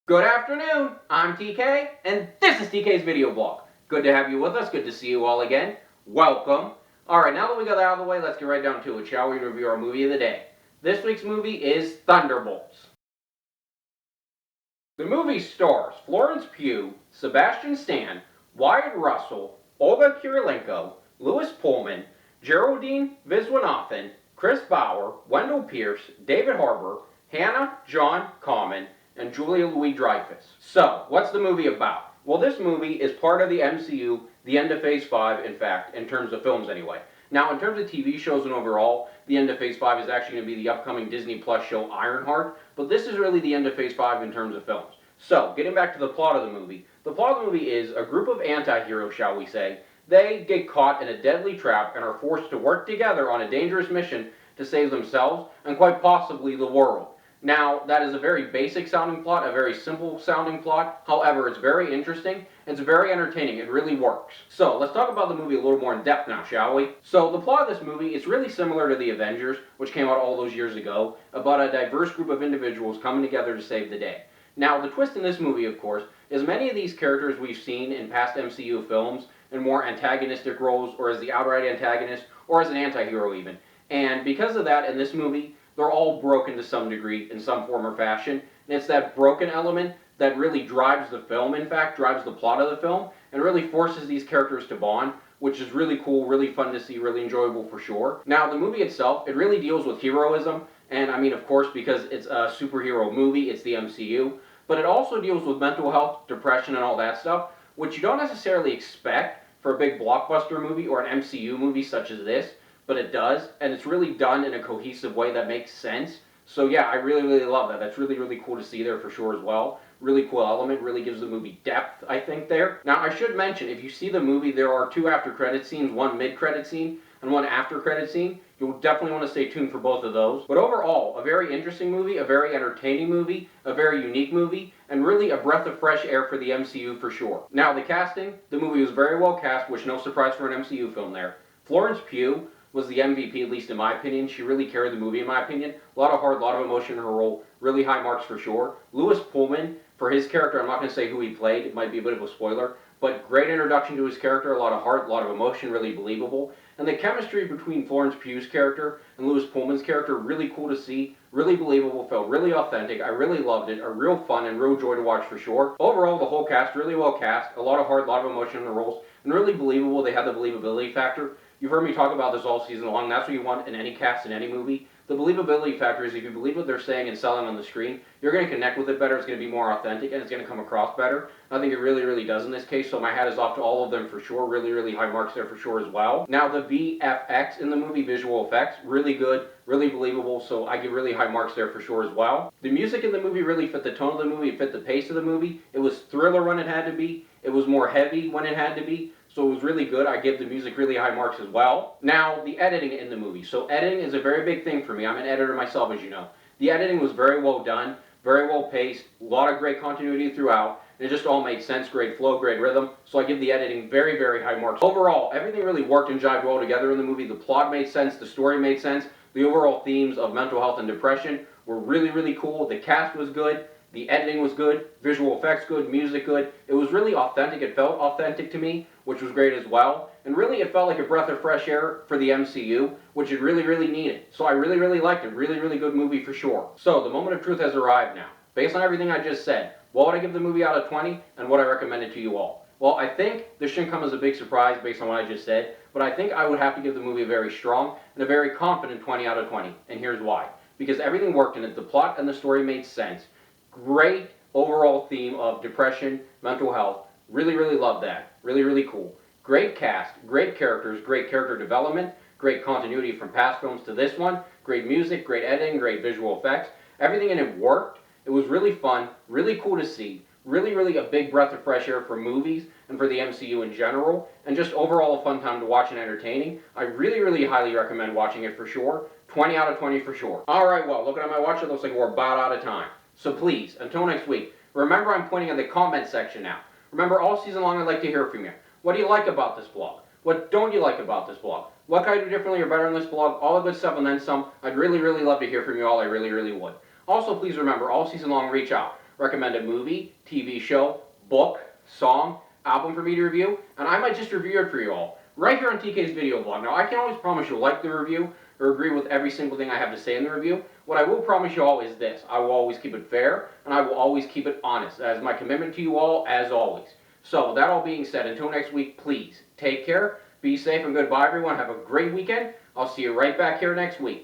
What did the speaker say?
Good afternoon, I'm TK, and this is TK's video blog. Good to have you with us, good to see you all again. Welcome. Alright, now that we got that out of the way, let's get right down to it, shall we? Review our movie of the day. This week's movie is Thunderbolts. The movie stars Florence Pugh, Sebastian Stan, Wyatt Russell, Olga Kurylenko, Louis Pullman, Geraldine Viswanathan, Chris Bauer, Wendell Pierce, David Harbour, Hannah John Common, and Julia Louis-Dreyfus. So, what's the movie about? Well, this movie is part of the MCU, the end of Phase 5, in fact, in terms of films anyway. Now, in terms of TV shows and overall, the end of Phase 5 is actually going to be the upcoming Disney Plus show Ironheart, but this is really the end of Phase 5 in terms of films. So, getting back to the plot of the movie movie is a group of anti-heroes, shall we say. They get caught in a deadly trap and are forced to work together on a dangerous mission to save themselves and quite possibly the world. Now, that is a very basic sounding plot, a very simple sounding plot. However, it's very interesting, it's very entertaining, it really works. So, let's talk about the movie a little more in depth now, shall we? So, the plot of this movie is really similar to The Avengers, which came out all those years ago, about a diverse group of individuals coming together to save the day. Now, the twist in this movie, of course, is many of these characters we've seen in past MCU films in more antagonistic roles, or as the outright antagonist, or as an anti-hero even. And because of that, in this movie, they're all broken to some degree, in some form or fashion. And it's that broken element that really drives the film, in fact, drives the plot of the film, and really forces these characters to bond, which is really cool, really fun to see, really enjoyable for sure. Now, the movie itself, it really deals with heroism, and I mean, of course, because it's a superhero movie, it's the MCU, but it also deals with mental health, depression, and all that stuff, which you don't necessarily expect for a big blockbuster movie or an MCU movie such as this, but it does, and it's really done in a cohesive way that makes sense. So yeah, I really love that. That's really cool to see there for sure as well. Really cool element, really gives the movie depth, I think, there. Now, I should mention, if you see the movie, there are two after-credit scenes, one mid-credit scene and one after-credit scene. You'll definitely want to stay tuned for both of those. But overall, a very interesting movie, a very entertaining movie, a very unique movie, and really a breath of fresh air for the MCU for sure. Now, the casting, the movie was very well cast, which no surprise for an MCU film there. Florence Pugh was the MVP, at least in my opinion. She really carried the movie, in my opinion. A lot of heart, a lot of emotion in her role. Really high marks for sure. Louis Pullman, for his character, I'm not going to say who he played. It might be a bit of a spoiler. But great introduction to his character. A lot of heart, a lot of emotion, really believable. And the chemistry between Florence Pugh's character and Louis Pullman's character, really cool to see. Really believable, felt really authentic. I really loved it. A real fun and real joy to watch for sure. Overall, the whole cast, really well cast. A lot of heart, a lot of emotion in the roles. And really believable. They had the believability factor. You've heard me talk about this all season long. That's what you want in any cast, in any movie. The believability factor is if you believe what they're saying and selling on the screen, you're going to connect with it better, it's going to be more authentic, and it's going to come across better. I think it really does in this case, so my hat is off to all of them for sure. Really high marks there for sure as well. Now, the VFX in the movie, visual effects, really good, really believable, so I give really high marks there for sure as well. The music in the movie really fit the tone of the movie, it fit the pace of the movie. It was thriller when it had to be. It was more heavy when it had to be. So it was really good. I give the music really high marks as well. Now, the editing in the movie. So editing is a very big thing for me. I'm an editor myself, as you know. The editing was very well done, very well paced, a lot of great continuity throughout, and it just all made sense, great flow, great rhythm. So I give the editing very high marks. Overall, everything really worked and jived well together in the movie. The plot made sense, the story made sense, the overall themes of mental health and depression were really cool. The cast was good. The editing was good, visual effects good, music good. It was really authentic. It felt authentic to me, which was great as well. And really, it felt like a breath of fresh air for the MCU, which it really needed. So I really liked it. Really good movie for sure. So the moment of truth has arrived now. Based on everything I just said, what would I give the movie out of 20 and what I recommend it to you all? Well, I think this shouldn't come as a big surprise based on what I just said, but I think I would have to give the movie a very strong and a very confident 20 out of 20. And here's why. Because everything worked in it. The plot and the story made sense. Great overall theme of depression, mental health. Really loved that. Really cool. Great cast, great characters, great character development, great continuity from past films to this one, great music, great editing, great visual effects. Everything in it worked. It was really fun, really cool to see. Really a big breath of fresh air for movies and for the MCU in general, and just overall a fun time to watch and entertaining. I really highly recommend watching it for sure. 20 out of 20 for sure. Alright, well, looking at my watch, it looks like we're about out of time. So please, until next week, remember I'm pointing at the comment section now. Remember, all season long I'd like to hear from you. What do you like about this blog? What don't you like about this blog? What can I do differently or better on this blog? All the good stuff and then some. I'd really love to hear from you all. I really would. Also, please remember, all season long, reach out. recommend a movie, TV show, book, song, album for me to review, and I might just review it for you all, right here on TK's video blog. Now, I can't always promise you'll like the review or agree with every single thing I have to say in the review. What I will promise you all is this: I will always keep it fair, and I will always keep it honest. That is my commitment to you all, as always. So, with that all being said, until next week, please take care, be safe, and goodbye, everyone. Have a great weekend. I'll see you right back here next week.